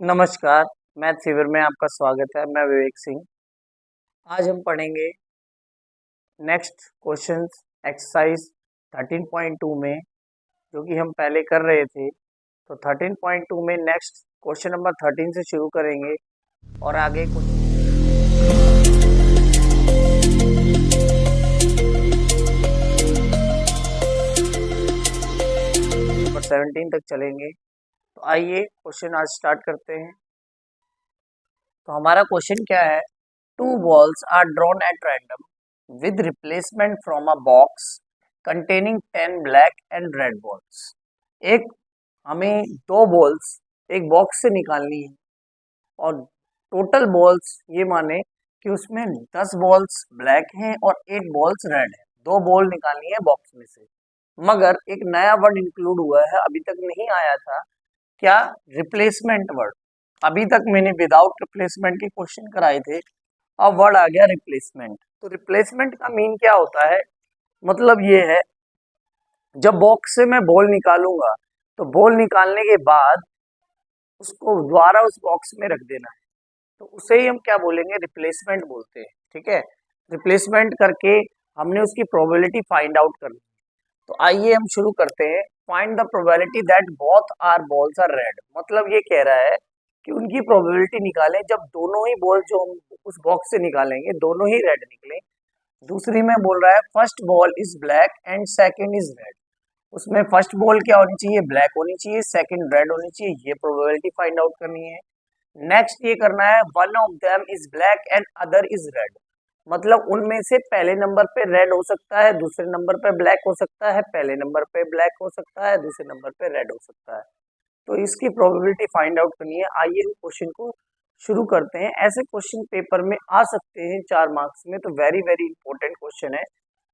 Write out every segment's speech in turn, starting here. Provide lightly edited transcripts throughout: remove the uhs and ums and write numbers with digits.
नमस्कार, math fever में आपका स्वागत है। मैं विवेक सिंह। आज हम पढ़ेंगे नेक्स्ट क्वेश्चंस एक्सरसाइज 13.2 में, जो कि हम पहले कर रहे थे। तो 13.2 में नेक्स्ट क्वेश्चन नंबर 13 से शुरू करेंगे और आगे क्वेश्चन नंबर 17 तक चलेंगे। तो आइए क्वेश्चन आज स्टार्ट करते हैं। तो हमारा क्वेश्चन क्या है? Two balls are drawn at random with replacement from a box containing 10 black and red balls. एक हमें दो बॉल्स एक बॉक्स से निकालनी है और टोटल बॉल्स ये माने कि उसमें 10 बॉल्स ब्लैक हैं और 8 बॉल्स रेड है। दो बॉल निकालनी है बॉक्स में से, मगर एक नया वर्ड इंक्लूड हुआ है, अभी तक नहीं आया था। क्या? Replacement word. अभी तक मैंने विदाउट रिप्लेसमेंट के क्वेश्चन कराए थे, अब वर्ड आ गया रिप्लेसमेंट। तो रिप्लेसमेंट का मीन क्या होता है? मतलब ये है, जब बॉक्स से मैं बॉल निकालूंगा तो बॉल निकालने के बाद उसको दोबारा उस बॉक्स में रख देना है, तो उसे ही हम क्या बोलेंगे? रिप्लेसमेंट बोलते हैं। ठीक है, रिप्लेसमेंट करके हमने उसकी प्रोबेबिलिटी फाइंड आउट करनी है। तो आइए हम शुरू करते हैं। Find the probability that both are balls are red. मतलब ये कह रहा है कि उनकी प्रोबेबिलिटी निकालें जब दोनों ही बॉल जो हम उस बॉक्स से निकालेंगे दोनों ही रेड निकले। दूसरी में बोल रहा है first ball is black and second is red. उसमें फर्स्ट बॉल क्या होनी चाहिए? ब्लैक होनी चाहिए, सेकंड रेड होनी चाहिए। ये प्रोबेबिलिटी फाइंड आउट करनी है। नेक्स्ट ये करना है one of them is black and other is red. मतलब उनमें से पहले नंबर पे रेड हो सकता है, दूसरे नंबर पे ब्लैक हो सकता है, पहले नंबर पे ब्लैक हो सकता है, दूसरे नंबर पे रेड हो सकता है। तो इसकी प्रोबेबिलिटी फाइंड आउट करनी है। आइए हम क्वेश्चन को शुरू करते हैं। ऐसे क्वेश्चन पेपर में आ सकते हैं 4 मार्क्स में, तो वेरी वेरी इंपॉर्टेंट क्वेश्चन है,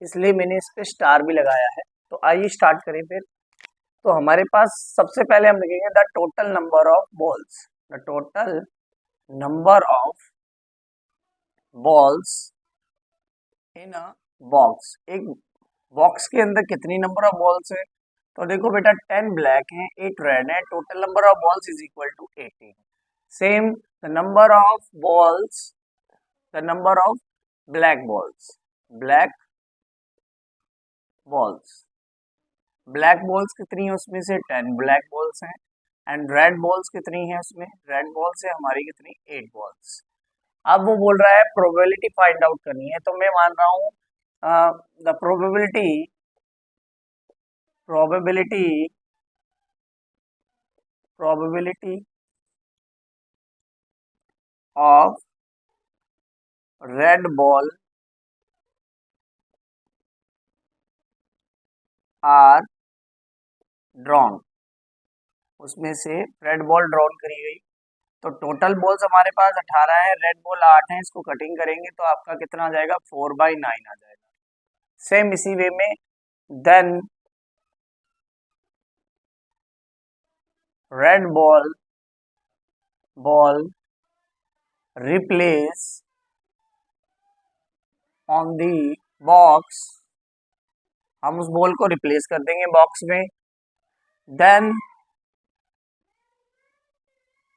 इसलिए मैंने इस पे स्टार भी लगाया है। तो आइए स्टार्ट करें फिर। तो हमारे पास सबसे पहले हम लिखेंगे the total number of balls. The total number of balls in a box. एक बॉक्स के अंदर कितनी नंबर ऑफ बॉल्स है? तो देखो बेटा, 10 ब्लैक हैं, 8 रेड है, total number of balls is equal to 18। Same the number of balls, the number of black balls, black balls, black balls कितनी है उसमें से? 10 ब्लैक बॉल्स हैं। एंड रेड बॉल्स कितनी है उसमें? रेड बॉल्स है हमारी कितनी? 8 बॉल्स। अब वो बोल रहा है प्रोबेबिलिटी फाइंड आउट करनी है, तो मैं मान रहा हूँ the probability probability probability of red ball are drawn. उसमें से रेड बॉल ड्रॉन करी गई। तो टोटल बॉल्स हमारे पास 18 है, रेड बॉल 8 है। इसको कटिंग करेंगे तो आपका कितना आ जाएगा? 4/9 आ जाएगा। सेम इसी वे में then red ball replace on the box. हम उस बॉल को रिप्लेस कर देंगे बॉक्स में।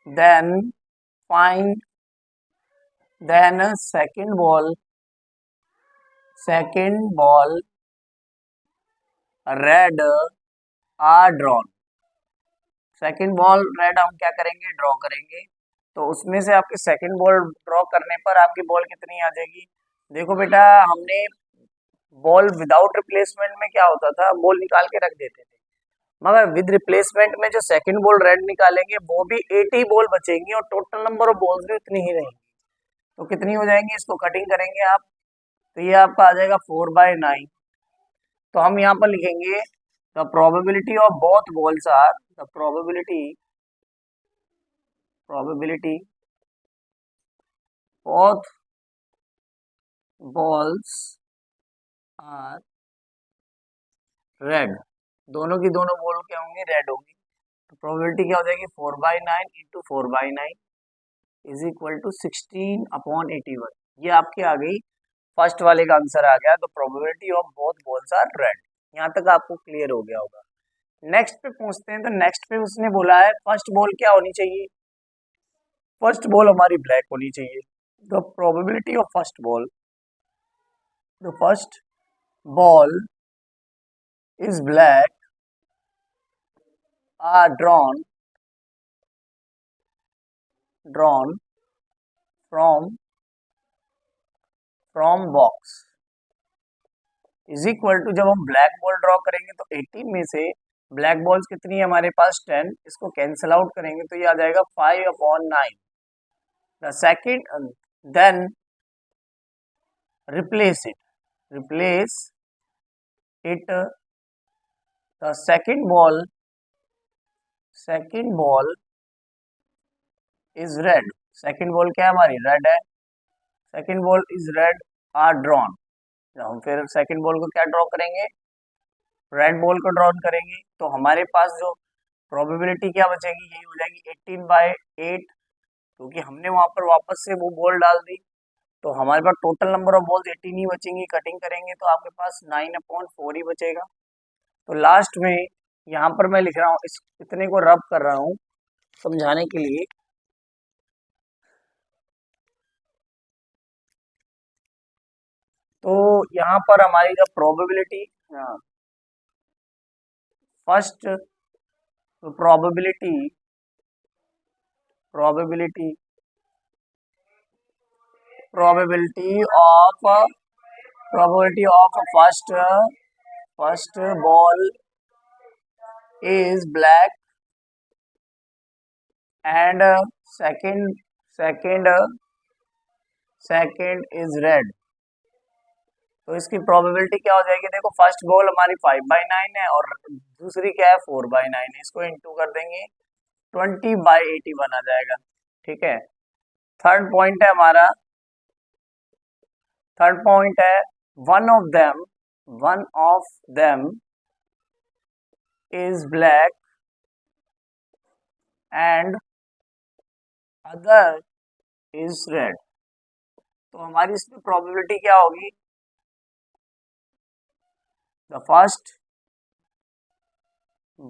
Then find then second ball red are drawn. Second ball red हम क्या करेंगे? ड्रॉ करेंगे। तो उसमें से आपके सेकेंड बॉल ड्रॉ करने पर आपकी बॉल कितनी आ जाएगी? देखो बेटा, हमने बॉल विदाउट रिप्लेसमेंट में क्या होता था? बॉल निकाल के रख देते थे, मगर विद रिप्लेसमेंट में जो सेकंड बॉल रेड निकालेंगे वो भी 8 ही बॉल बचेंगी और टोटल नंबर ऑफ बॉल्स भी उतनी ही रहेंगी। तो कितनी हो जाएंगी? इसको कटिंग करेंगे आप, तो ये आपका आ जाएगा 4/9। तो हम यहाँ पर लिखेंगे the probability of both balls are, the probability both balls are red. दोनों की दोनों बॉल क्या होंगी? रेड होंगी। तो प्रोबेबिलिटी क्या हो जाएगी? 4/9 इंटू 4/9 इज इक्वल टू 16/81। ये आपकी आ गई, फर्स्ट वाले का आंसर आ गया। तो probability of both balls are red. यहाँ तक आपको क्लियर हो गया होगा। नेक्स्ट पे पहुंचते हैं। तो नेक्स्ट पे उसने बोला है फर्स्ट बॉल क्या होनी चाहिए? फर्स्ट बॉल हमारी ब्लैक होनी चाहिए। The probability of first ball, the first ball is black are drawn from box is equal to, जब हम ब्लैक बॉल ड्रॉ करेंगे तो 18 में से ब्लैक बॉल्स कितनी है हमारे पास 10, इसको कैंसिल आउट करेंगे तो ये आ जाएगा 5/9। The second, then replace it, the second ball is red, second ball क्या है हमारी रेड है, second ball is red are drawn, जब हम फिर second ball को क्या ड्रॉ करेंगे, रेड बॉल को ड्रॉ करेंगे तो हमारे पास जो प्रोबेबिलिटी क्या बचेगी, यही हो जाएगी 18/8, क्योंकि हमने वहां पर वापस से वो बॉल डाल दी तो हमारे पास टोटल नंबर ऑफ बॉल्स 18 ही बचेंगी। कटिंग करेंगे तो आपके पास 9/4 ही बचेगा। तो लास्ट में यहाँ पर मैं लिख रहा हूँ, इस इतने को रब कर रहा हूँ समझाने के लिए। तो यहाँ पर हमारी जब probability, first probability of first ball is black and second is red, तो इसकी प्रोबेबिलिटी क्या हो जाएगी, देखो फर्स्ट बॉल हमारी 5/9 है और दूसरी क्या है 4/9 है, इसको इंटू कर देंगे 20/81 आ जाएगा। ठीक है, थर्ड पॉइंट है हमारा, थर्ड पॉइंट है one of them is black and other is red, तो हमारी इसमें प्रोबेबिलिटी क्या होगी, the first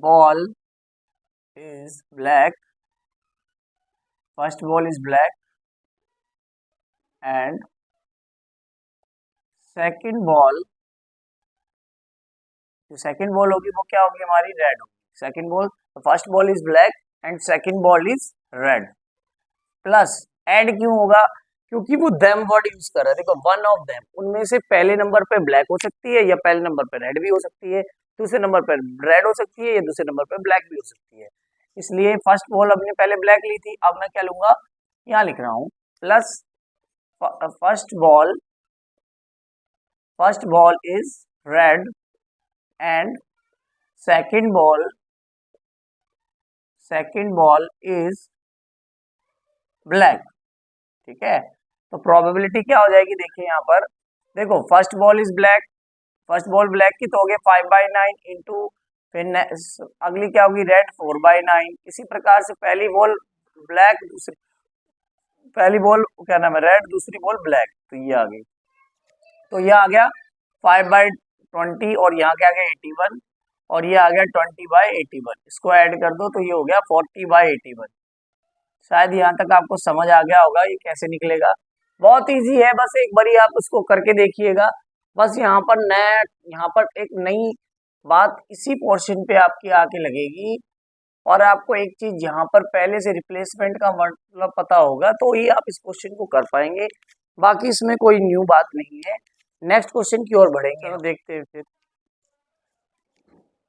ball is black and second ball, जो सेकेंड बॉल होगी वो क्या होगी हमारी, रेड होगी। Second ball, first ball is black and second ball is red. Plus add क्यों होगा, क्योंकि वो देम वर्ड यूज कर रहा है। देखो वन ऑफ देम, उनमें से पहले नंबर पे ब्लैक हो सकती है या पहले नंबर पे रेड भी हो सकती है, दूसरे नंबर पर रेड हो सकती है या दूसरे नंबर पर ब्लैक भी हो सकती है। इसलिए फर्स्ट बॉल हमने पहले ब्लैक ली थी, अब मैं क्या लूंगा, यहाँ लिख रहा हूँ plus first ball is red and second ball is black। ठीक है, तो प्रोबेबिलिटी क्या हो जाएगी, देखिए यहाँ पर, देखो first ball is black, first ball black की तो हो गया 5/9 इंटू, फिर अगली क्या होगी रेड 4/9। इसी प्रकार से पहली बॉल ब्लैक, पहली बॉल क्या नाम है रेड, दूसरी बॉल ब्लैक, तो ये आ गई, तो ये आ गया 5/20 और यहाँ क्या आ गया 81 और ये आ गया 20/81, इसको ऐड कर दो तो ये हो गया 40/81। शायद यहाँ तक आपको समझ आ गया होगा ये कैसे निकलेगा, बहुत इजी है, बस एक बारी आप उसको करके देखिएगा। बस यहाँ पर एक नई बात इसी पोर्शन पे आपकी आके लगेगी और आपको एक चीज यहाँ पर पहले से रिप्लेसमेंट का मतलब पता होगा तो ही आप इस क्वेश्चन को कर पाएंगे, बाकी इसमें कोई न्यू बात नहीं है। नेक्स्ट क्वेश्चन की ओर बढ़ेंगे, चलो देखते हैं फिर।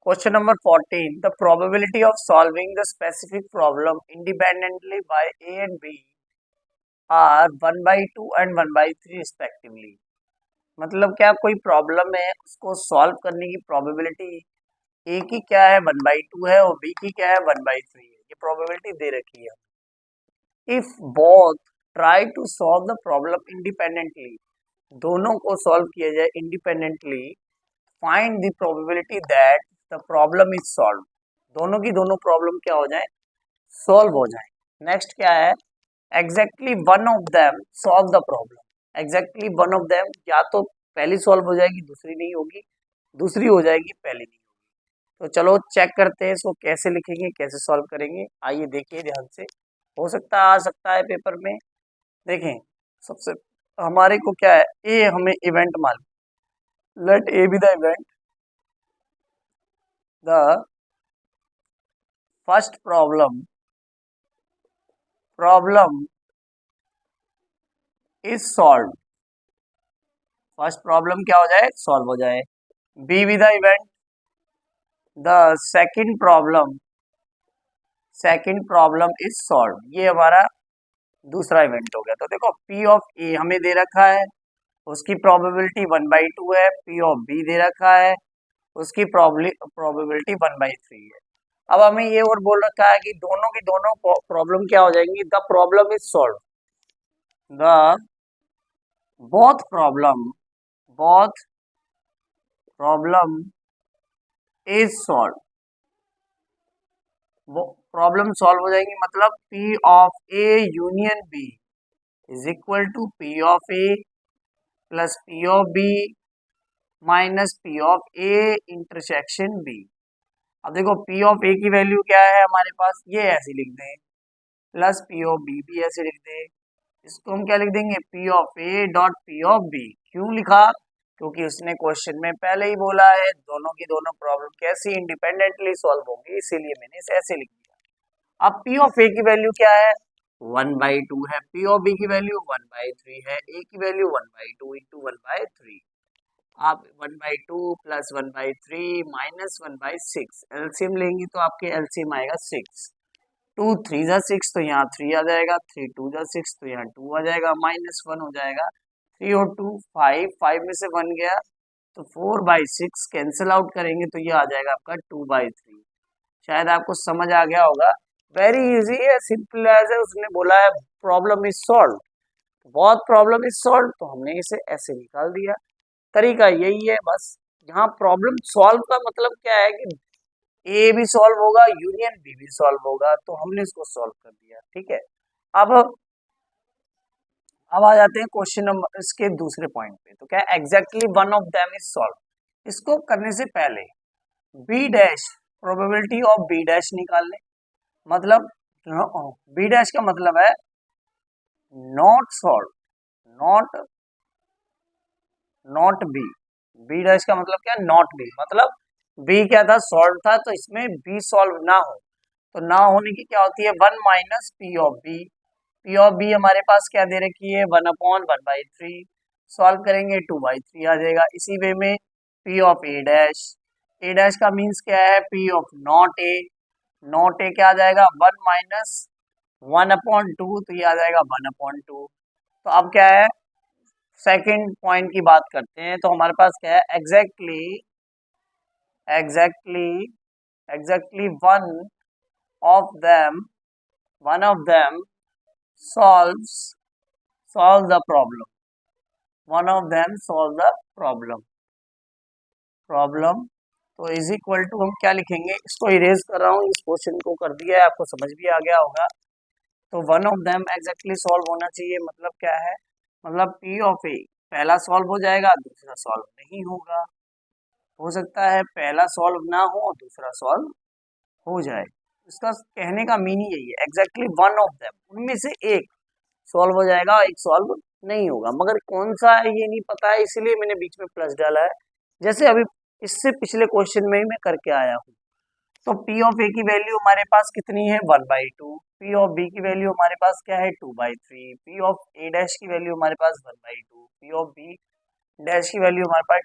Question number 14, the probability of solving the specific problem independently by A and B are 1/2 and 1/3 respectively. मतलब क्या कोई प्रॉब्लम है उसको सॉल्व करने की प्रोबेबिलिटी ए की क्या है 1/2 है और बी की क्या है 1/3 है, ये प्रोबेबिलिटी दे रखी है। If both try to solve the problem independently, दोनों को सॉल्व किया जाए independently, find the probability that the problem is solve, दोनों की दोनों प्रॉब्लम क्या हो जाए, सॉल्व हो जाए। नेक्स्ट क्या है, exactly one of them solve the problem, exactly one of them, या तो पहली सॉल्व हो जाएगी दूसरी नहीं होगी, दूसरी हो जाएगी पहली नहीं होगी। तो चलो चेक करते हैं इसको कैसे लिखेंगे, कैसे सॉल्व करेंगे, आइए देखिए ध्यान से। हो सकता है आ सकता है पेपर में। देखें, सबसे हमारे को क्या है, ए हमें इवेंट मालूम, let A B the event, the first problem is solve, first problem क्या हो जाए, सॉल्व हो जाए। B B the event, the second problem is solve, ये हमारा दूसरा इवेंट हो गया। तो देखो पी ऑफ ए हमें दे रखा है, उसकी प्रोबेबिलिटी 1/2 है, पी ऑफ बी दे रखा है, उसकी प्रोबेबिलिटी 1/3 है। अब हमें ये और बोल रखा है कि दोनों की दोनों प्रॉब्लम क्या हो जाएंगी, the problem is solve, the both problem is solve, वो प्रॉब्लम सॉल्व हो जाएंगी, मतलब P of A union B is equal to P of A plus P of B minus P of A intersection B। अब देखो P of A की value क्या है हमारे पास, ये ऐसे लिख दें, प्लस P ऑफ B भी ऐसे लिख दें, इसको हम क्या लिख देंगे, P of A dot P of B। क्यों लिखा, क्योंकि उसने क्वेश्चन में पहले ही बोला है दोनों की दोनों प्रॉब्लम कैसे इंडिपेंडेंटली सॉल्व होगी, इसीलिए मैंने इसे ऐसे लिख दिया। अब P ऑफ A की वैल्यू क्या है, 1/2 है, P ऑफ B की वैल्यू 1/3 है, A की वैल्यू 1/2 इंटू 1/3। आप 1/2 प्लस 1/3 माइनस 1/6 एलसीएम लेंगे तो आपके एलसीएम आएगा 6, 2 3 जा 6 तो यहाँ 3 आ जाएगा, 3 2 जा 6 तो यहाँ 2 आ जाएगा, माइनस 1 हो जाएगा, 3 और 2 5, 5 में से 1 गया तो 4/6 कैंसिल आउट करेंगे तो ये आ जाएगा आपका 2/3। शायद आपको समझ आ गया होगा, वेरी इजी है, सिंपल एज है, उसने बोला है प्रॉब्लम इज सॉल्व, बहुत प्रॉब्लम इज सॉल्व तो हमने इसे ऐसे निकाल दिया। तरीका यही है बस, यहाँ प्रॉब्लम सॉल्व का मतलब क्या है कि ए भी सॉल्व होगा यूनियन बी भी सॉल्व होगा, तो हमने इसको सॉल्व कर दिया, ठीक है। अब अब आ जाते हैं क्वेश्चन नंबर इसके दूसरे पॉइंट पे, तो क्या exactly one of them is solve. इसको करने से पहले B dash probability of B dash निकाल ले, मतलब बी डैश का मतलब है not solve, not B, B dash का मतलब क्या, नॉट बी, मतलब बी क्या था, सॉल्व था, तो इसमें बी सॉल्व ना हो, तो ना होने की क्या होती है 1 minus P of B. P of B हमारे पास क्या दे रखी है 1/1/3, सॉल्व करेंगे 2/3 आ जाएगा। इसी वे में पी ऑफ ए डैश का मीन्स क्या है, पी ऑफ नॉट ए क्या आ जाएगा 1 माइनस 1/2, तो ये आ जाएगा 1/2। तो अब क्या है, सेकंड पॉइंट की बात करते हैं, तो हमारे पास क्या है exactly one of them solve the problem, one of them solve the problem। तो इज इक्वल टू हम क्या लिखेंगे, इसको इरेज कर रहा हूँ, इस क्वेश्चन को कर दिया है, आपको समझ भी आ गया होगा। तो one of them exactly solve होना चाहिए, मतलब क्या है, मतलब पी ऑफ ए पहला सॉल्व हो जाएगा दूसरा सॉल्व नहीं होगा, हो सकता है पहला सॉल्व ना हो दूसरा सॉल्व हो जाए। इसका कहने का मीनिंग यही है, एग्जैक्टली वन ऑफ देम, उनमें से एक सॉल्व हो जाएगा, एक सॉल्व नहीं होगा, मगर कौन सा है ये नहीं पता है, इसीलिए मैंने बीच में प्लस डाला है, जैसे अभी इससे पिछले क्वेश्चन में ही मैं करके आया हूँ। तो P ऑफ A की वैल्यू हमारे पास कितनी है 1/2, P ऑफ B की वैल्यू हमारे पास क्या है 2/3, P ऑफ A डैश की वैल्यू हमारे पास 1/2, P ऑफ B डैश की वैल्यू हमारे पास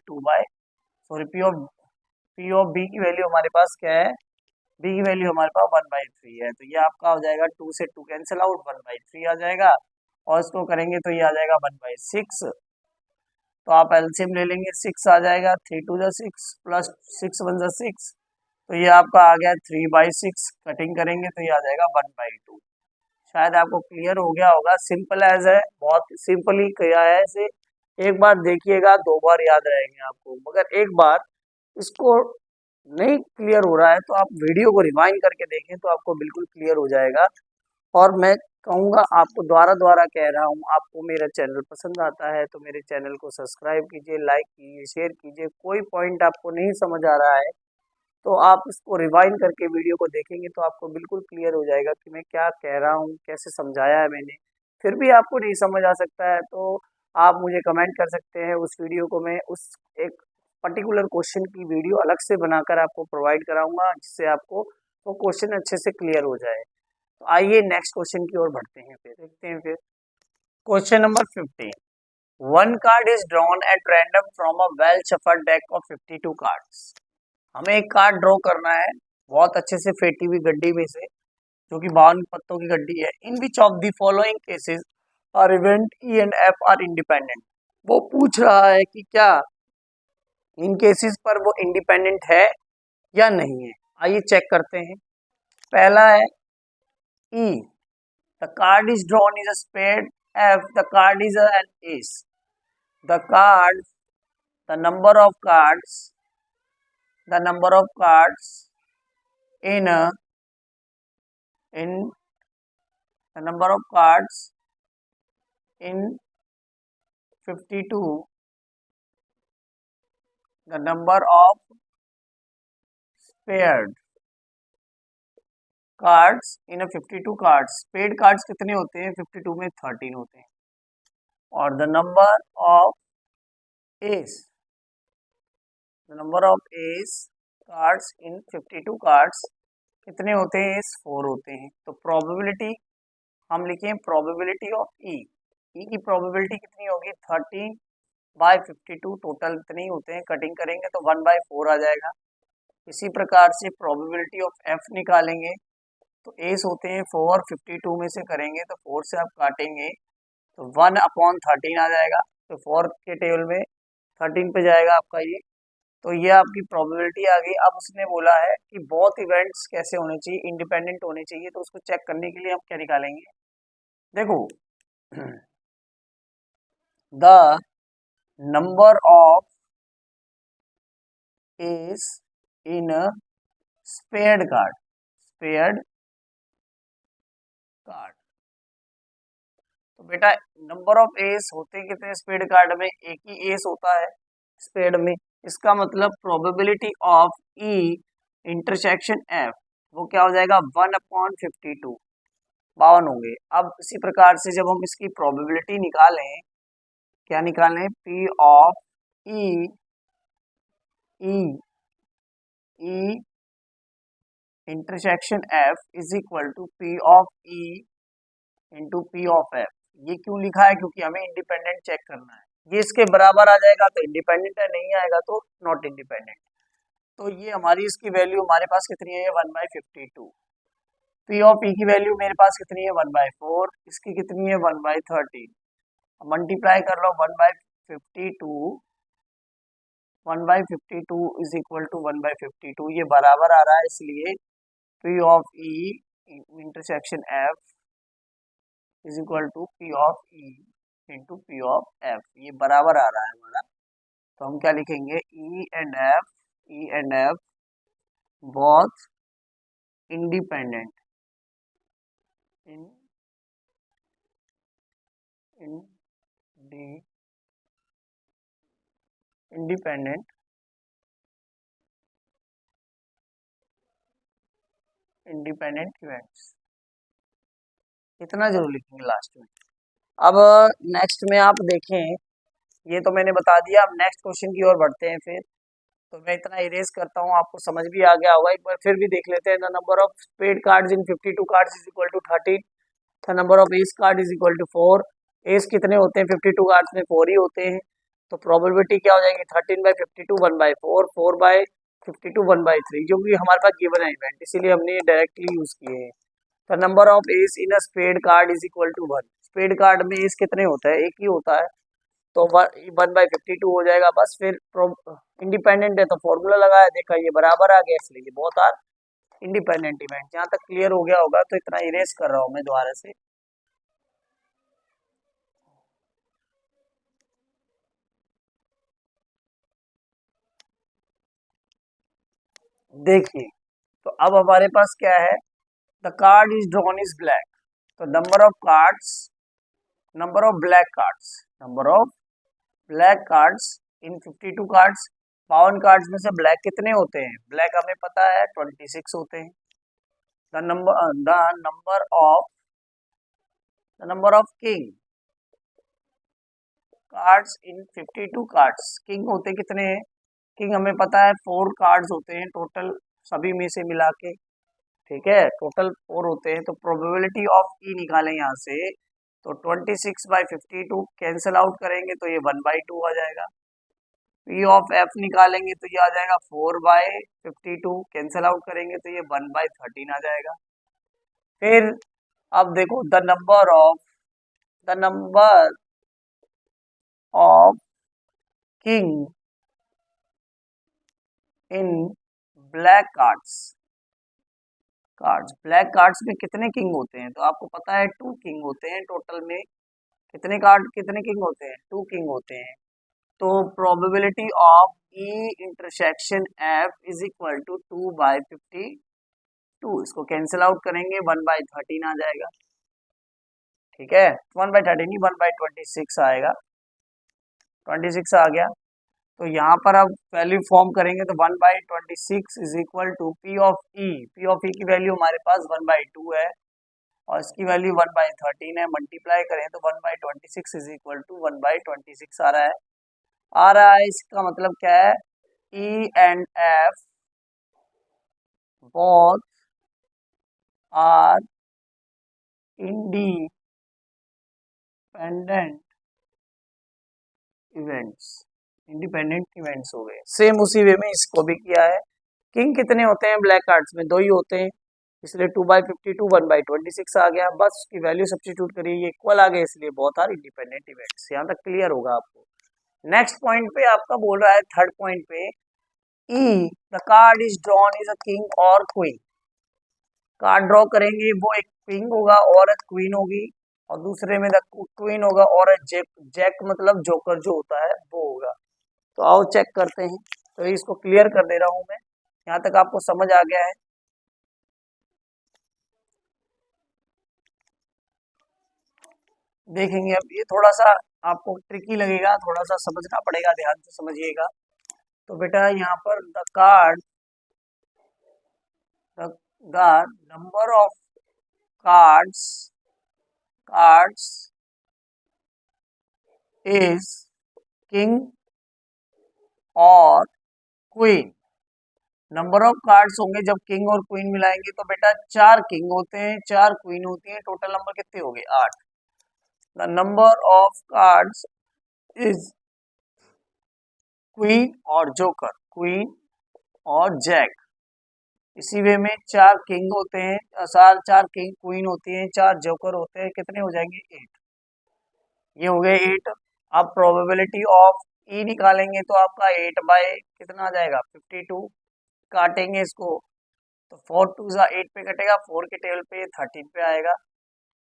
P ऑफ B की वैल्यू हमारे पास क्या है, B की वैल्यू हमारे पास 1/3 है, तो ये आपका हो जाएगा 2 से 2 कैंसिल आउट, 1/3 आ जाएगा, और इसको करेंगे तो ये आ जाएगा 1/6, तो आप एलसीएम ले लेंगे 6 आ जाएगा, 3 2 जा 6 प्लस 6 1 जा 6, तो ये आपका आ गया 3/6, कटिंग करेंगे तो ये आ जाएगा 1/2। शायद आपको क्लियर हो गया होगा, सिंपल एज है, बहुत सिंपली किया है इसे, एक बार देखिएगा 2 बार याद रहेंगे आपको, मगर एक बार इसको नहीं क्लियर हो रहा है तो आप वीडियो को रिवाइंड करके देखें तो आपको बिल्कुल क्लियर हो जाएगा। और मैं कहूँगा, आपको दोबारा कह रहा हूँ, आपको मेरा चैनल पसंद आता है तो मेरे चैनल को सब्सक्राइब कीजिए, लाइक कीजिए, शेयर कीजिए। कोई पॉइंट आपको नहीं समझ आ रहा है तो आप इसको रिवाइंड करके वीडियो को देखेंगे तो आपको बिल्कुल क्लियर हो जाएगा कि मैं क्या कह रहा हूँ, कैसे समझाया है मैंने। फिर भी आपको नहीं समझ आ सकता है तो आप मुझे कमेंट कर सकते हैं, उस वीडियो को मैं उस एक पर्टिकुलर क्वेश्चन की वीडियो अलग से बनाकर आपको प्रोवाइड कराऊंगा, जिससे आपको वो क्वेश्चन अच्छे से क्लियर हो जाए। तो आइए नेक्स्ट क्वेश्चन की ओर बढ़ते हैं, फिर देखते हैं। फिर question number 15, one card is drawn at random from a well shuffled deck of 52 cards. हमें एक कार्ड ड्रॉ करना है बहुत अच्छे से फेटी हुई गड्डी में से, जो कि 52 पत्तों की गड्डी है। In which of the following cases are event E and F are independent. वो पूछ रहा है कि क्या इन केसेस पर वो इंडिपेंडेंट है या नहीं है। आइए चेक करते हैं। पहला है E, the card is drawn is a spade. F, the card is an ace. The card, the number of cards, the number of cards in the number of cards in 52, the number of paired cards in a 52 cards। Paid cards कितने होते हैं 52 में? 13 होते हैं। और the number of S, the number of S cards in 52 cards कितने होते हैं? एस 4 होते हैं। तो प्रोबेबिलिटी हम लिखें, प्रोबेबिलिटी ऑफ ई। ई की प्रोबेबिलिटी कितनी होगी? 13/52। टोटल इतने ही होते हैं, कटिंग करेंगे तो 1/4 आ जाएगा। इसी प्रकार से प्रोबेबिलिटी ऑफ एफ निकालेंगे तो एस होते हैं 4, 52 में से करेंगे तो 4 से आप काटेंगे तो 1/13 आ जाएगा। तो 4 के टेबल में 13 पे जाएगा आपका ये। तो ये आपकी प्रोबेबिलिटी आ गई। अब उसने बोला है कि बोथ इवेंट्स कैसे होने चाहिए? इंडिपेंडेंट होने चाहिए। तो उसको चेक करने के लिए हम क्या निकालेंगे? देखो, the number of ace in spared card, spared card. तो बेटा नंबर ऑफ एस होते कितने स्पेयर्ड कार्ड में? एक ही एस होता है स्पेयर्ड में। इसका मतलब probability of E intersection F वो क्या हो जाएगा? 1/52, 52 होंगे। अब इसी प्रकार से जब हम इसकी प्रोबेबिलिटी निकालें, क्या निकालें? P of E, E E intersection F is equal to P of E into P of F. ये क्यों लिखा है? क्योंकि हमें इंडिपेंडेंट चेक करना है। ये इसके बराबर आ जाएगा तो इंडिपेंडेंट है, नहीं आएगा तो नॉट इंडिपेंडेंट। तो ये हमारी इसकी वैल्यू हमारे पास कितनी है? 1/52। पी ऑफ ई की वैल्यू मेरे पास कितनी है? 1/4। इसकी कितनी है? 1/13। मल्टीप्लाई कर लो 1/52, 1/52 इज इक्वल टू 1/52। ये बराबर आ रहा है, इसलिए P of E intersection F is equal to P of E into P of F. ये बराबर आ रहा है हमारा। तो हम क्या लिखेंगे? ई and F both independent in independent events. इतना जरूर लिखेंगे लास्ट में। अब नेक्स्ट में आप देखें, ये तो मैंने बता दिया। अब नेक्स्ट क्वेश्चन की ओर बढ़ते हैं। फिर तो मैं इतना इरेज करता हूँ, आपको समझ भी आ गया होगा। एक बार फिर भी देख लेते हैं। The number of spade cards in 52 cards is equal to 13। The number of ace card is equal to 4। Ace कितने होते हैं 52 कार्ड्स में? 4 ही होते हैं। तो प्रोबेबिलिटी क्या हो जाएगी? 13/52 1/4, 4/52 1/3, जो कि हमारे पास गिवन है इवेंट, इसीलिए हमने ये डायरेक्टली यूज किए हैं। The number of ace in a spade card is equal to 1। Spade card में एस कितने होता है? एक ही होता है। तो 1/52 हो जाएगा बस। फिर इंडिपेंडेंट है तो फॉर्मूला लगाया, देखा ये बराबर आ गया, इसलिए ये बहुत आर इंडिपेंडेंट इवेंट। यहाँ तक क्लियर हो गया होगा तो इतना इरेज कर रहा हूँ मैं दोबारा से। देखिए, तो अब हमारे पास क्या है? The card is drawn is black. तो number of cards, number of black cards, number of black cards in 52 cards 52 cards में से ब्लैक कितने होते हैं? ब्लैक हमें पता है 26 होते हैं। The number of king cards in 52 cards, king होते कितने हैं? किंग हमें पता है 4 कार्ड्स होते हैं टोटल, सभी में से मिला के, ठीक है, टोटल 4 होते हैं। तो प्रोबेबिलिटी ऑफ ई निकालें यहाँ से, तो 26/52 कैंसिल आउट करेंगे तो ये 1/2 आ जाएगा। पी ऑफ एफ निकालेंगे तो ये आ जाएगा 4/52, कैंसिल आउट करेंगे तो ये 1/13 आ जाएगा। फिर अब देखो the number of king in black cards black cards में कितने किंग होते हैं? तो आपको पता है 2 किंग होते हैं टोटल में। कितने किंग होते हैं? 2 किंग होते हैं। तो probability of E intersection F is equal to 2/52, इसको कैंसिल आउट करेंगे 1/13 आ जाएगा, ठीक है, 1/13 नहीं 1/26 आएगा, 26 आ गया। तो यहाँ पर अब वैल्यू फॉर्म करेंगे तो 1/26 is equal to P of E की वैल्यू हमारे पास 1/2 है और इसकी वैल्यू 1/13 है, मल्टीप्लाई करें तो 1/26 इज इक्वल टू 1/26 आ रहा है। इसका मतलब क्या है? E and F both are independent events हो गए। सेम उसी वे में इसको भी किया है। किंग कितने होते हैं ब्लैक कार्ड्स में? 2 ही होते हैं, इसलिए 2/52 1/26 आ गया। बस उसकी वैल्यू सब्स्टिट्यूट करिए, ये इक्वल आ गए, इसलिए बहुत आर इंडिपेंडेंट इवेंट्स। यहाँ तक क्लियर होगा आपको। नेक्स्ट पॉइंट पे आपका बोल रहा है, थर्ड पॉइंट पे, E the card is drawn is a king और क्वीन। कार्ड ड्रॉ करेंगे, वो एक किंग होगा और एक क्वीन होगी, और दूसरे में द क्वीन होगा और जैक, मतलब जोकर जो होता है वो होगा। तो आओ चेक करते हैं। तो इसको क्लियर कर दे रहा हूं मैं, यहाँ तक आपको समझ आ गया है। देखेंगे अब, ये थोड़ा सा आपको ट्रिकी लगेगा, थोड़ा सा समझना पड़ेगा, ध्यान से समझिएगा। तो बेटा यहाँ पर the number of cards is king और क्वीन। नंबर ऑफ कार्ड्स होंगे जब किंग और क्वीन मिलाएंगे तो बेटा 4 किंग होते हैं, 4 क्वीन होती है, टोटल नंबर कितने हो गए? 8। The number of cards is queen और जोकर, क्वीन और जैक। इसी वे में 4 किंग होते हैं, 4 किंग क्वीन होती हैं, 4 जोकर होते हैं, कितने हो जाएंगे? 8। ये हो गए 8। अब प्रोबेबिलिटी ऑफ ई निकालेंगे तो आपका 8 बाय कितना आ जाएगा? 52। काटेंगे इसको तो 4 2 8 पे कटेगा, 4 के टेबल पे 13 पे आएगा।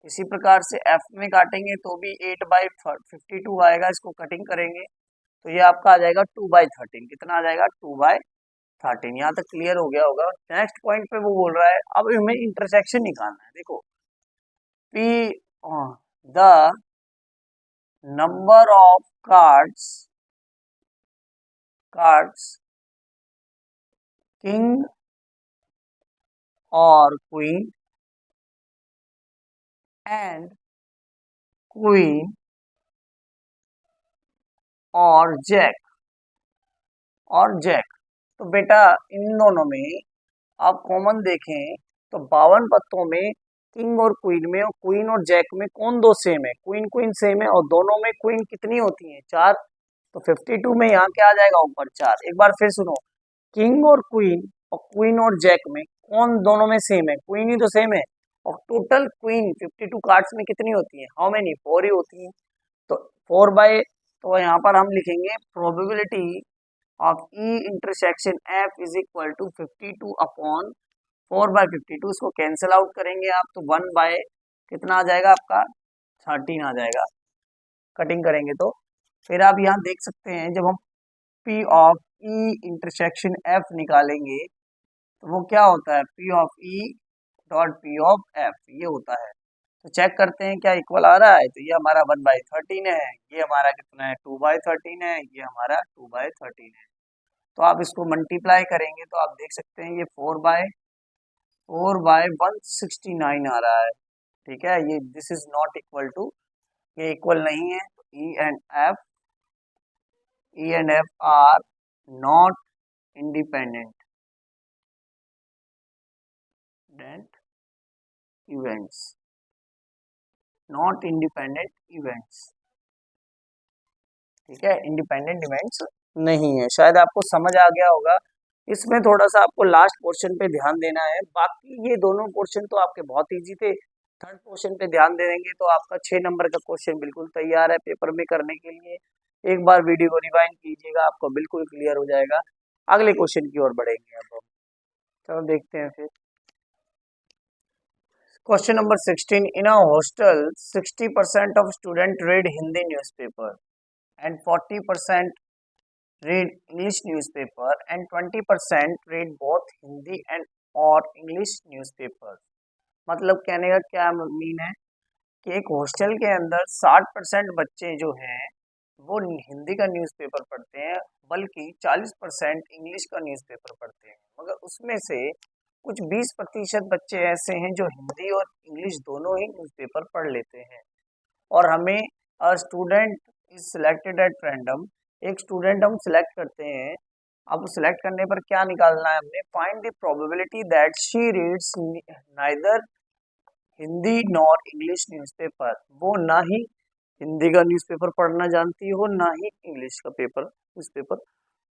इसी प्रकार से एफ में काटेंगे तो भी 8/52 आएगा, इसको कटिंग करेंगे तो ये आपका आ जाएगा 2/13। कितना आ जाएगा? 2/13। यहाँ तक क्लियर हो गया होगा। नेक्स्ट पॉइंट पे वो बोल रहा है, अब हमें इंटरसेक्शन निकालना है। देखो, P the number of cards king और क्वीन एंड क्वीन और जैक। तो बेटा इन दोनों में आप कॉमन देखें तो 52 पत्तों में किंग और क्वीन में, और क्वीन और जैक में कौन दो सेम है? क्वीन सेम है, और दोनों में क्वीन कितनी होती है? 4। तो 52 में यहाँ क्या आ जाएगा? ऊपर 4। एक बार फिर सुनो, किंग और क्वीन और जैक में कौन दोनों में सेम है? क्वीन ही तो सेम है। और टोटल क्वीन 52 कार्ड्स में कितनी होती है? How many? 4 ही होती है। तो 4 तो यहाँ पर हम लिखेंगे probability of E intersection F is equal to 52 upon 4/52। इसको कैंसिल आउट करेंगे आप तो 1 बाय कितना आ जाएगा आपका? 13 आ जाएगा, कटिंग करेंगे तो। फिर आप यहाँ देख सकते हैं, जब हम P of E intersection F निकालेंगे तो वो क्या होता है? P of E dot P of F, ये होता है। तो चेक करते हैं क्या इक्वल आ रहा है। तो ये हमारा 1/13 है, ये हमारा कितना है? 2/13 है, ये हमारा 2/13 है। तो आप इसको मल्टीप्लाई करेंगे तो आप देख सकते हैं ये 4/169 आ रहा है। ठीक है, ये this is not equal to, ये इक्वल नहीं है। E and F are not independent events, not independent events. ठीक है, इंडिपेंडेंट इवेंट्स नहीं है। शायद आपको समझ आ गया होगा। इसमें थोड़ा सा आपको लास्ट पोर्शन पे ध्यान देना है, बाकी ये दोनों पोर्शन तो आपके बहुत इजी थे। थर्ड पोर्शन पे ध्यान देंगे तो आपका 6 नंबर का क्वेश्चन बिल्कुल तैयार है पेपर में करने के लिए। एक बार वीडियो को रिवाइंड कीजिएगा, आपको बिल्कुल क्लियर हो जाएगा। अगले क्वेश्चन की ओर बढ़ेंगे अब हम। चलो देखते हैं फिर। Question number 16, in a hostel 60% of student read Hindi newspaper and 40% read English newspaper and 20% read both Hindi and और English newspaper। मतलब कहने का क्या मीन है कि एक हॉस्टल के अंदर 60% बच्चे जो हैं वो हिंदी का न्यूज़पेपर पढ़ते हैं, बल्कि 40% इंग्लिश का न्यूज़पेपर पढ़ते हैं। मगर उसमें से कुछ 20% बच्चे ऐसे हैं जो हिंदी और इंग्लिश दोनों ही न्यूज़पेपर पढ़ लेते हैं। और हमें student is selected at random, एक स्टूडेंट हम सिलेक्ट करते हैं। अब सिलेक्ट करने पर क्या निकालना है हमने, find the probability that she reads neither Hindi nor English newspaper. वो ना ही हिंदी का न्यूज़पेपर पढ़ना जानती हो, ना ही इंग्लिश का न्यूज़पेपर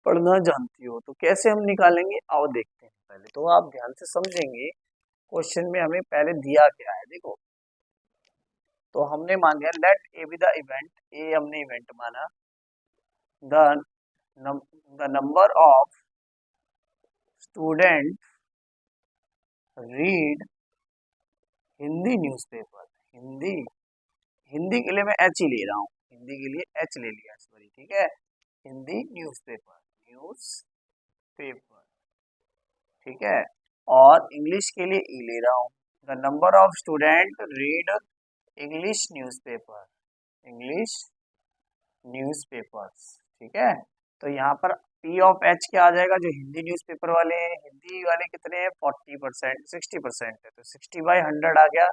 पढ़ना जानती हो। तो कैसे हम निकालेंगे, आओ देखते हैं। पहले तो आप ध्यान से समझेंगे क्वेश्चन में हमें पहले दिया क्या है। देखो, तो हमने मान लिया let A B the event, A हमने इवेंट माना। The number of student read Hindi newspaper, Hindi Hindi के लिए मैं एच ही ले रहा हूँ, हिंदी के लिए एच ले लिया सॉरी। ठीक है, हिंदी न्यूज़पेपर। ठीक है, और इंग्लिश के लिए ई ले रहा हूँ। The number of student read English newspapers. ठीक है, तो यहाँ पर पी ऑफ एच क्या आ जाएगा, जो हिंदी न्यूज़पेपर वाले हैं, हिंदी वाले कितने हैं 40%, 60% है, तो 60/100 आ गया।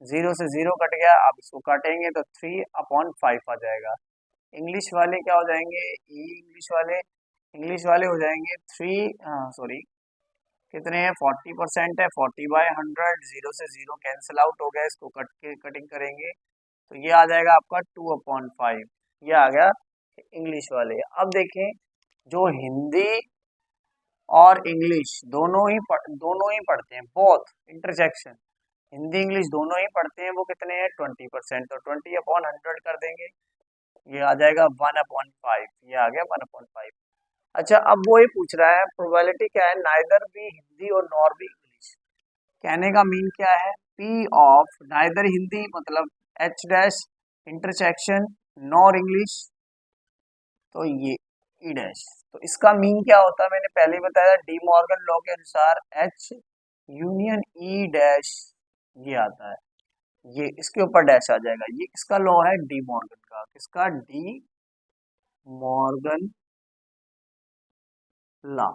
0 से 0 कट गया, आप इसको काटेंगे तो 3/5 आ जाएगा। इंग्लिश वाले क्या हो जाएंगे, इंग्लिश वाले हो जाएंगे 3 कितने हैं 40% है, 40/100, 0 से 0 कैंसिल आउट हो गया, इसको कटिंग करेंगे तो ये आ जाएगा आपका 2/5। ये आ गया इंग्लिश वाले। अब देखें, जो हिंदी और इंग्लिश दोनों ही पढ़ते हैं, बोथ इंटरसेक्शन, हिंदी इंग्लिश दोनों ही पढ़ते हैं, वो कितने हैं 20%, तो 20/100 कर देंगे, ये आ जाएगा 1/5। ये आ गया 1/5। अच्छा, अब वो ये पूछ रहा है प्रोबेबिलिटी क्या है, नाइदर भी हिंदी और नॉर भी इंग्लिश। कहने का मीन क्या है, पी ऑफ नाइदर हिंदी मतलब H dash intersection nor English, तो ये ई डैश। तो इसका मीन क्या होता है, मैंने पहले ही बताया, डी मॉर्गन लॉ के अनुसार एच यूनियन ई डैश ये आता है, ये इसके ऊपर डैश आ जाएगा। ये किसका लॉ है, डी मॉर्गन का। किसका, डी मॉर्गन लॉ।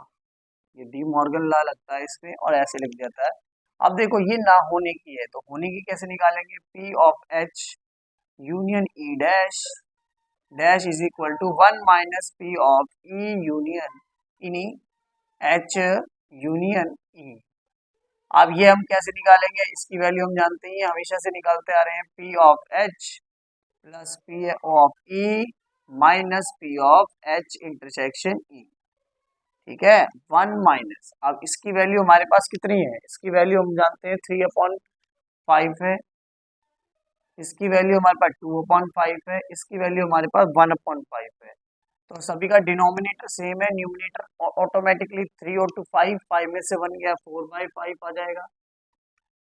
ये डी मॉर्गन लॉ लगता है इसमें और ऐसे लिख जाता है। अब देखो, ये ना होने की है, तो होने की कैसे निकालेंगे, P of H union E dash dash is equal to 1 minus P of E union इनी एच यूनियन ई। अब ये हम कैसे निकालेंगे, इसकी वैल्यू हम जानते हैं, हमेशा से निकालते आ रहे हैं, P of H plus P of E minus P of H intersection ई। ठीक है, 1 माइनस, अब इसकी वैल्यू हमारे पास कितनी है, इसकी वैल्यू हम जानते हैं 3/5 है, इसकी वैल्यू हमारे पास 2/5 है, इसकी वैल्यू हमारे पास 1/5 है। तो सभी का डिनोमिनेटर सेम है, न्यूमिनेटर ऑटोमेटिकली 3 और 2 5, 5 में से 1 गया 4/5 आ जाएगा।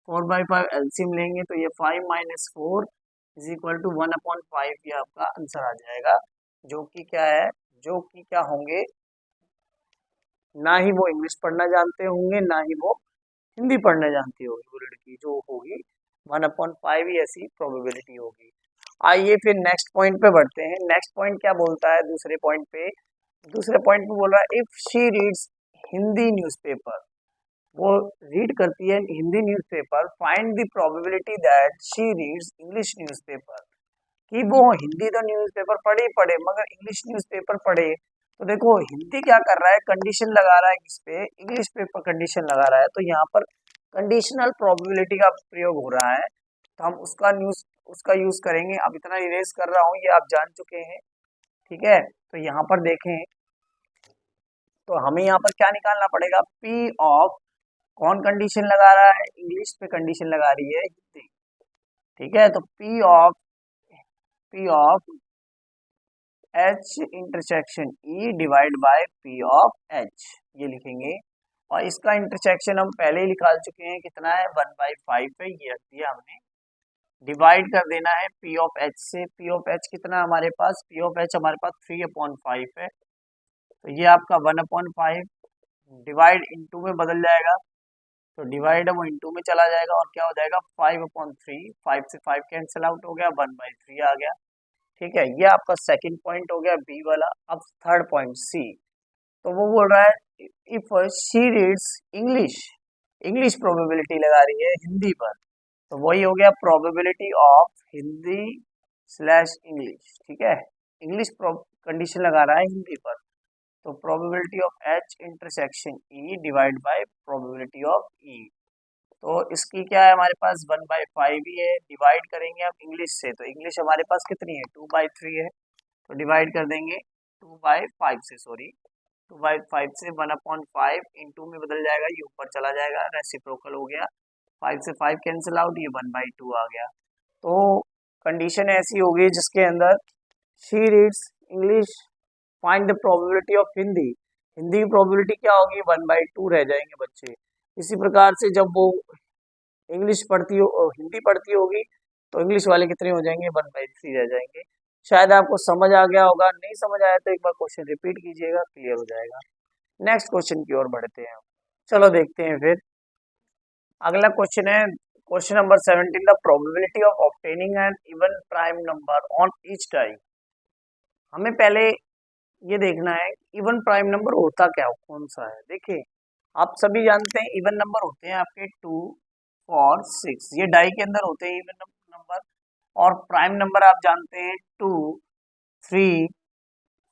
4/5 एलसीएम लेंगे तो ये 5 माइनस 4 इज इक्वल टू 1/5, ये आपका आंसर आ जाएगा। जो कि क्या है, जो कि क्या होंगे, ना ही वो इंग्लिश पढ़ना जानते होंगे, ना ही वो हिंदी पढ़ना जानती होगी। वो लड़की जो होगी 1/5 ही ऐसी प्रोबेबिलिटी होगी। आइए फिर नेक्स्ट पॉइंट पे बढ़ते हैं। नेक्स्ट पॉइंट क्या बोलता है, दूसरे पॉइंट पे, दूसरे पॉइंट में बोल रहा है if she reads Hindi newspaper, वो रीड करती है Hindi newspaper, find the probability that she reads English newspaper, कि वो हिंदी तो न्यूज़पेपर पढ़े ही पढ़े मगर इंग्लिश न्यूज़पेपर पढ़े। तो देखो हिंदी क्या कर रहा है, कंडीशन लगा रहा है किस पे, इंग्लिश पेपर कंडीशन लगा रहा है, तो यहाँ पर कंडीशनल प्रोबेबिलिटी का प्रयोग हो रहा है, तो हम उसका यूज करेंगे। अब इतना इरेज कर रहा हूँ, ये आप जान चुके हैं, ठीक है। तो यहाँ पर देखें तो हमें यहाँ पर क्या निकालना पड़ेगा, पी ऑफ, कौन कंडीशन लगा रहा है, इंग्लिश पे कंडीशन लगा रही है हिंदी, ठीक है। तो P of H intersection E divide by P of H, ये लिखेंगे। और इसका इंटरसेक्शन हम पहले ही निकाल चुके हैं, कितना है 1/5 है, ये रख दिया हमने। डिवाइड कर देना है पी ऑफ एच से, पी ऑफ एच कितना हमारे पास, पी ऑफ एच हमारे पास 3/5 है, तो ये आपका 1/5 डिवाइड इंटू में बदल जाएगा, तो डिवाइड वो इंटू में चला जाएगा और क्या हो जाएगा 5/3, 5 से 5 कैंसिल आउट हो गया, 1/3 आ गया, ठीक है। ये आपका सेकंड पॉइंट हो गया बी वाला। अब थर्ड पॉइंट सी, तो वो बोल रहा है if she reads English, English probability लगा रही है हिंदी पर, तो वही हो गया probability of Hindi slash English, ठीक है। इंग्लिश कंडीशन लगा रहा है हिंदी पर, तो probability of H intersection E divide by probability of E, तो इसकी क्या है हमारे पास 1/5 ही है, डिवाइड करेंगे आप इंग्लिश से, तो इंग्लिश हमारे पास कितनी है 2/3 है, तो डिवाइड कर देंगे 2/5 से, सॉरी 2/5 से 1/5 इंटू में बदल जाएगा, ये ऊपर चला जाएगा, रेसिप्रोकल हो गया, 5 से 5 कैंसिल आउट, ये 1/2 आ गया। तो कंडीशन ऐसी होगी जिसके अंदर she reads English, find the probability of Hindi, Hindi की प्रोबेबिलिटी क्या होगी 1/2 रह जाएंगे बच्चे। इसी प्रकार से जब वो इंग्लिश पढ़ती हो हिंदी पढ़ती होगी, तो इंग्लिश वाले कितने हो जाएंगे 1/3 रह जाएंगे। शायद आपको समझ आ गया होगा, नहीं समझ आया तो एक बार क्वेश्चन रिपीट कीजिएगा, क्लियर हो जाएगा। नेक्स्ट क्वेश्चन की ओर बढ़ते हैं, चलो देखते हैं फिर। अगला क्वेश्चन है question number 17, the probability of obtaining an even prime number on each time. हमें पहले ये देखना है इवन प्राइम नंबर होता क्या कौन सा है। देखिए आप सभी जानते हैं इवन नंबर होते हैं आपके 2, 4, 6, ये डाई के अंदर होते हैं इवन नंबर, और प्राइम नंबर आप जानते हैं 2, 3,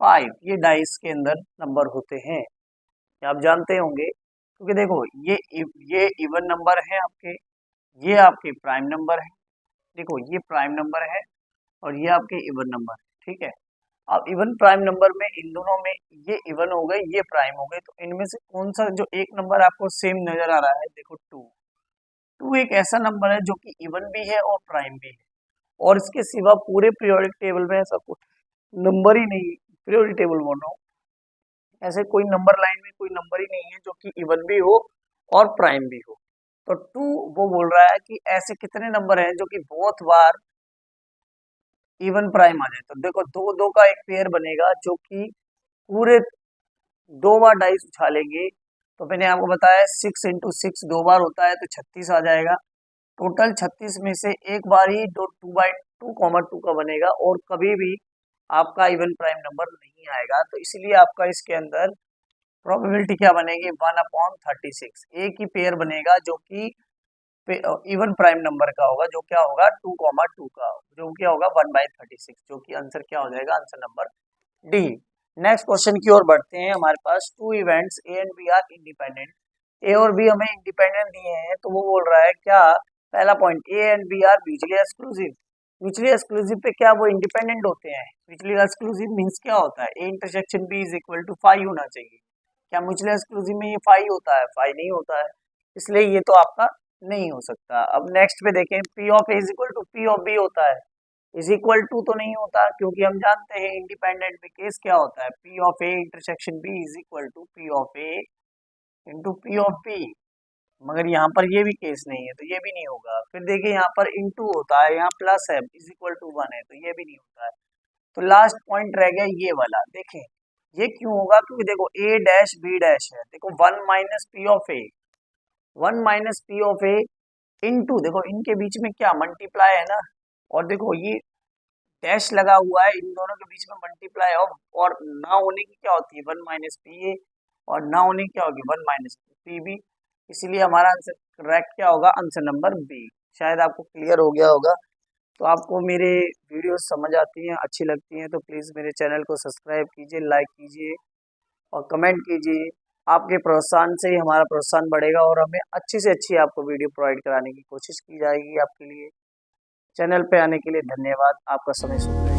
5, ये डाइस के अंदर नंबर होते हैं, ये आप जानते होंगे। क्योंकि देखो ये इवन नंबर है आपके, ये आपके प्राइम नंबर है, देखो ये प्राइम नंबर है और ये आपके इवन नंबर है, ठीक है। अब इवन प्राइम नंबर में इन दोनों में ये इवन हो गए, ये प्राइम हो गए, तो इनमें से कौन सा जो एक नंबर आपको सेम नजर आ रहा है, देखो 2 एक ऐसा नंबर है जो कि इवन भी है और प्राइम भी है, और इसके सिवा पूरे पीरियोडिक टेबल में ऐसा कोई नंबर ही नहीं, पीरियोडिक टेबल बोल रहा हूँ, ऐसे कोई नंबर लाइन में कोई नंबर ही नहीं है जो कि इवन भी हो और प्राइम भी हो। तो 2 वो बोल रहा है कि ऐसे कितने नंबर हैं जो कि बहुत बार इवन प्राइम आ जाए। तो देखो 2 का एक पेयर बनेगा जो कि पूरे 2 बार डाइस उछालेंगे, तो मैंने आपको बताया 6 × 6 2 बार होता है, तो 36 आ जाएगा। टोटल 36 में से एक बार ही 2/2 का बनेगा, और कभी भी आपका इवन प्राइम नंबर नहीं आएगा, तो इसलिए आपका इसके अंदर प्रोबेबिलिटी क्या बनेगी 1/36, एक ही पेयर बनेगा जो कि इवन प्राइम नंबर का होगा, जो क्या होगा 2,2 का, जो क्या होगा 1/36, जो कि आंसर क्या हो जाएगा, answer number D. Next question की ओर बढ़ते हैं। हमारे पास 2 events A and B are independent, A और बी हमें इंडिपेंडेंट दिए हैं, तो वो बोल रहा है क्या, पहला point A and B are mutually exclusive, mutually exclusive पे क्या वो इंडिपेंडेंट होते हैं। म्यूचुअली एक्सक्लूसिव मींस क्या होता है, A intersection B is equal to 5 होना चाहिए, क्या म्यूचुअली एक्सक्लूसिव में ये 5 होता है, 5 नहीं होता है, इसलिए ये तो आपका नहीं हो सकता। अब नेक्स्ट पे देखें, P of A is equal to P of B होता है, इज इक्वल टू तो नहीं होता, क्योंकि हम जानते हैं इंडिपेंडेंट में केस क्या होता है, P of A intersection B is equal to P of A into P of B, मगर यहाँ पर ये भी केस नहीं है, तो ये भी नहीं होगा। फिर देखिए यहाँ पर इंटू होता है, यहाँ प्लस है, इज इक्वल टू 1 है, तो ये भी नहीं होता है। तो लास्ट पॉइंट रह गया ये वाला, देखें ये क्यों होगा, क्योंकि देखो ए डैश बी डैश है, देखो 1 minus P of A, 1 minus P of A into, देखो इनके बीच में क्या मल्टीप्लाई है ना, और देखो ये डैश लगा हुआ है, इन दोनों के बीच में मल्टीप्लाई ऑफ और ना होने की क्या होती है 1 माइनस पी ए, और ना होने की क्या होगी 1 माइनस पी बी। इसीलिए हमारा आंसर करेक्ट क्या होगा, आंसर नंबर बी। शायद आपको क्लियर हो गया होगा। तो आपको मेरे वीडियोस समझ आती हैं, अच्छी लगती हैं, तो प्लीज़ मेरे चैनल को सब्सक्राइब कीजिए, लाइक कीजिए और कमेंट कीजिए। आपके प्रोत्साहन से ही हमारा प्रोत्साहन बढ़ेगा और हमें अच्छी से अच्छी आपको वीडियो प्रोवाइड कराने की कोशिश की जाएगी आपके लिए। चैनल पे आने के लिए धन्यवाद। आपका समय शुभ।